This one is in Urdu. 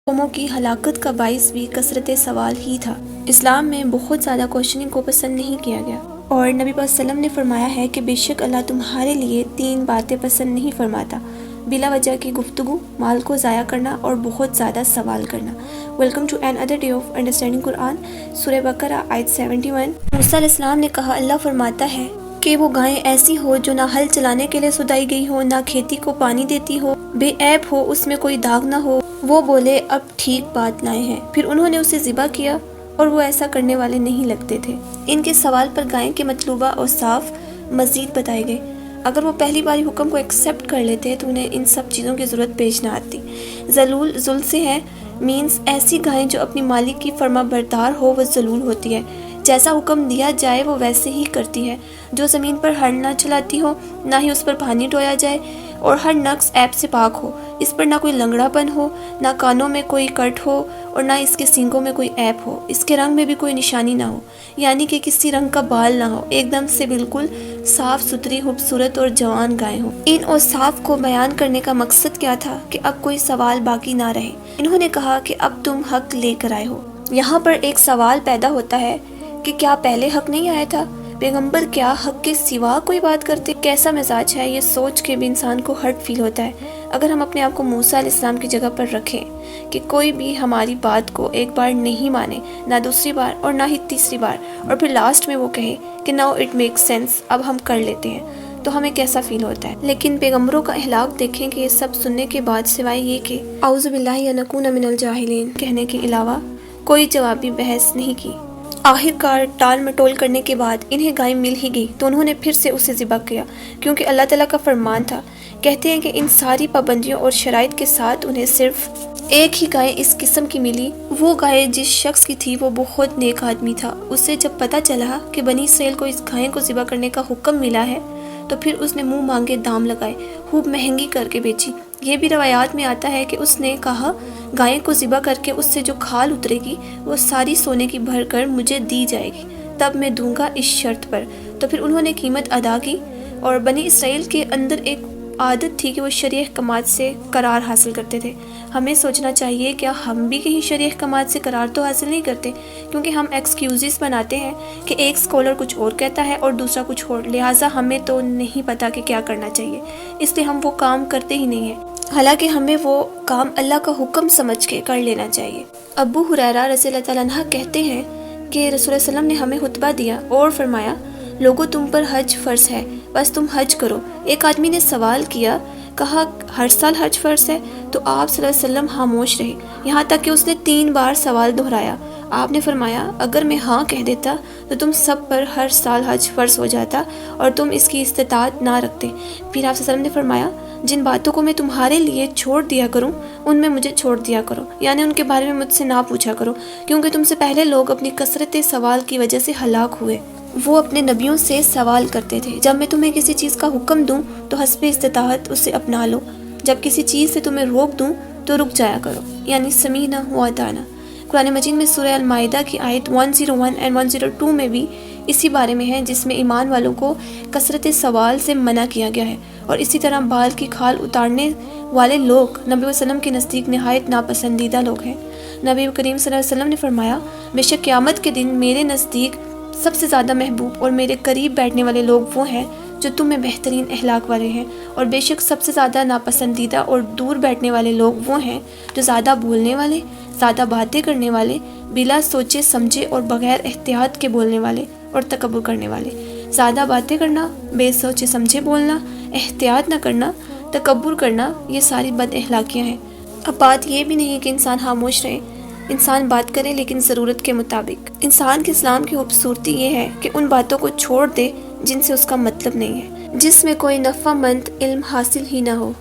قوموں کی ہلاکت کا باعث بھی کثرت سوال ہی تھا۔ اسلام میں بہت زیادہ کوشچننگ کو پسند نہیں کیا گیا، اور نبی صلی اللہ علیہ وسلم نے فرمایا ہے کہ بے شک اللہ تمہارے لیے 3 باتیں پسند نہیں فرماتا: بلا وجہ کی گفتگو، مال کو ضائع کرنا، اور بہت زیادہ سوال کرنا۔ Welcome to another day of understanding Quran, Surah Baqarah آیت 71۔ موسیٰ علیہ السلام نے کہا، اللہ فرماتا ہے کہ وہ گائیں ایسی ہو جو نہ ہل چلانے کے لیے سدائی گئی ہو، نہ کھیتی کو پانی دیتی ہو، بے عیب ہو، اس میں کوئی داغ نہ ہو۔ وہ بولے، اب ٹھیک بات لائے ہیں۔ پھر انہوں نے اسے ذبح کیا، اور وہ ایسا کرنے والے نہیں لگتے تھے۔ ان کے سوال پر گائیں کے مطلوبہ اوصاف مزید بتائے گئے۔ اگر وہ پہلی باری حکم کو ایکسیپٹ کر لیتے تو انہیں ان سب چیزوں کی ضرورت پیش نہ آتی۔ ذلول ذل سے ہے، مینز ایسی گائیں جو اپنی مالک کی فرما بردار ہو وہ ذلول ہوتی ہے۔ جیسا حکم دیا جائے وہ ویسے ہی کرتی ہے۔ جو زمین پر ہل نہ چلاتی ہو، نہ ہی اس پر پانی ڈویا جائے، اور ہر نقص عیب سے پاک ہو۔ اس پر نہ کوئی لنگڑا پن ہو، نہ کانوں میں کوئی کٹ ہو، اور نہ اس کے سینگوں میں کوئی عیب ہو۔ اس کے رنگ میں بھی کوئی نشانی نہ ہو، یعنی کہ کسی رنگ کا بال نہ ہو۔ ایک دم سے بالکل صاف ستھری، خوبصورت اور جوان گائیں ہوں۔ ان اوصاف کو بیان کرنے کا مقصد کیا تھا کہ اب کوئی سوال باقی نہ رہے۔ انہوں نے کہا کہ اب تم حق لے کر آئے ہو۔ یہاں پر ایک سوال پیدا ہوتا ہے کہ کیا پہلے حق نہیں آیا تھا؟ پیغمبر کیا حق کے سوا کوئی بات کرتے؟ کیسا مزاج ہے، یہ سوچ کے بھی انسان کو ہرٹ فیل ہوتا ہے۔ اگر ہم اپنے آپ کو موسیٰ علیہ السلام کی جگہ پر رکھیں کہ کوئی بھی ہماری بات کو ایک بار نہیں مانے، نہ دوسری بار اور نہ ہی تیسری بار، اور پھر لاسٹ میں وہ کہے کہ ناؤ اٹ میک سینس، اب ہم کر لیتے ہیں، تو ہمیں کیسا فیل ہوتا ہے؟ لیکن پیغمبروں کا اخلاق دیکھیں کہ یہ سب سننے کے بعد سوائے یہ کہ اعوذ باللہ ان اکون من الجاہلین کہنے کے علاوہ کوئی جوابی بحث نہیں کی۔ آخر کار ٹال مٹول کرنے کے بعد انہیں گائے مل ہی گئی تو انہوں نے پھر سے اسے ذبح کیا، کیونکہ اللہ تعالیٰ کا فرمان تھا۔ کہتے ہیں کہ ان ساری پابندیوں اور شرائط کے ساتھ انہیں صرف ایک ہی گائے اس قسم کی ملی۔ وہ گائے جس شخص کی تھی وہ بہت نیک آدمی تھا۔ اسے جب پتہ چلا کہ بنی اسرائیل کو اس گائے کو ذبح کرنے کا حکم ملا ہے تو پھر اس نے منہ مانگے دام لگائے، خوب مہنگی کر کے بیچی۔ یہ بھی روایات میں آتا ہے کہ اس نے کہا، گائے کو ذبح کر کے اس سے جو کھال اترے گی وہ ساری سونے کی بھر کر مجھے دی جائے گی، تب میں دوں گا اس شرط پر۔ تو پھر انہوں نے قیمت ادا کی۔ اور بنی اسرائیل کے اندر ایک عادت تھی کہ وہ شرعی احکامات سے قرار حاصل کرتے تھے۔ ہمیں سوچنا چاہیے کیا ہم بھی کہیں شرعی احکامات سے قرار تو حاصل نہیں کرتے، کیونکہ ہم ایکسکیوزز بناتے ہیں کہ ایک اسکالر کچھ اور کہتا ہے اور دوسرا کچھ اور، لہٰذا ہمیں تو نہیں پتا کہ کیا کرنا چاہیے، اس لیے ہم وہ کام کرتے ہی نہیں ہیں، حالانکہ ہمیں وہ کام اللہ کا حکم سمجھ کے کر لینا چاہیے۔ ابو ہریرہ رضی اللہ تعالیٰ عنہ کہتے ہیں کہ رسول اللہ صلی اللہ علیہ وسلم نے ہمیں خطبہ دیا اور فرمایا، لوگوں تم پر حج فرض ہے، بس تم حج کرو۔ ایک آدمی نے سوال کیا، کہا ہر سال حج فرض ہے؟ تو آپ صلی اللہ علیہ وسلم خاموش رہے، یہاں تک کہ اس نے 3 بار سوال دہرایا۔ آپ نے فرمایا، اگر میں ہاں کہہ دیتا تو تم سب پر ہر سال حج فرض ہو جاتا اور تم اس کی استطاعت نہ رکھتے۔ پھر آپ صلی اللہ علیہ وسلم نے فرمایا، جن باتوں کو میں تمہارے لیے چھوڑ دیا کروں ان میں مجھے چھوڑ دیا کرو، یعنی ان کے بارے میں مجھ سے نہ پوچھا کرو، کیونکہ تم سے پہلے لوگ اپنی کثرت سوال کی وجہ سے ہلاک ہوئے۔ وہ اپنے نبیوں سے سوال کرتے تھے، جب میں تمہیں کسی چیز کا حکم دوں تو حسب استطاعت اسے اپنا لو، جب کسی چیز سے تمہیں روک دوں تو رک جایا کرو، یعنی سمینا و اطعنا۔ قرآن مجید میں سورہ المائدہ کی آیت 101 اور 102 میں بھی اسی بارے میں ہے، جس میں ایمان والوں کو کثرت سوال سے منع کیا گیا ہے، اور اسی طرح بال کی کھال اتارنے والے لوگ نبی صلی اللہ علیہ وسلم کے نزدیک نہایت ناپسندیدہ لوگ ہیں۔ نبی کریم صلی اللہ علیہ وسلم نے فرمایا، بے شک قیامت کے دن میرے نزدیک سب سے زیادہ محبوب اور میرے قریب بیٹھنے والے لوگ وہ ہیں جو تم میں بہترین اخلاق والے ہیں، اور بے شک سب سے زیادہ ناپسندیدہ اور دور بیٹھنے والے لوگ وہ ہیں جو زیادہ بولنے والے، زیادہ باتیں کرنے والے، بلا سوچے سمجھے اور بغیر احتیاط کے بولنے والے اور تکبر کرنے والے۔ زیادہ باتیں کرنا، بے سوچے سمجھے بولنا، احتیاط نہ کرنا، تکبر کرنا، یہ ساری بد اخلاقیاں ہیں۔ اب بات یہ بھی نہیں کہ انسان خاموش رہے، انسان بات کرے لیکن ضرورت کے مطابق۔ انسان کے اسلام کی خوبصورتی یہ ہے کہ ان باتوں کو چھوڑ دے جن سے اس کا مطلب نہیں ہے، جس میں کوئی نفع مند علم حاصل ہی نہ ہو۔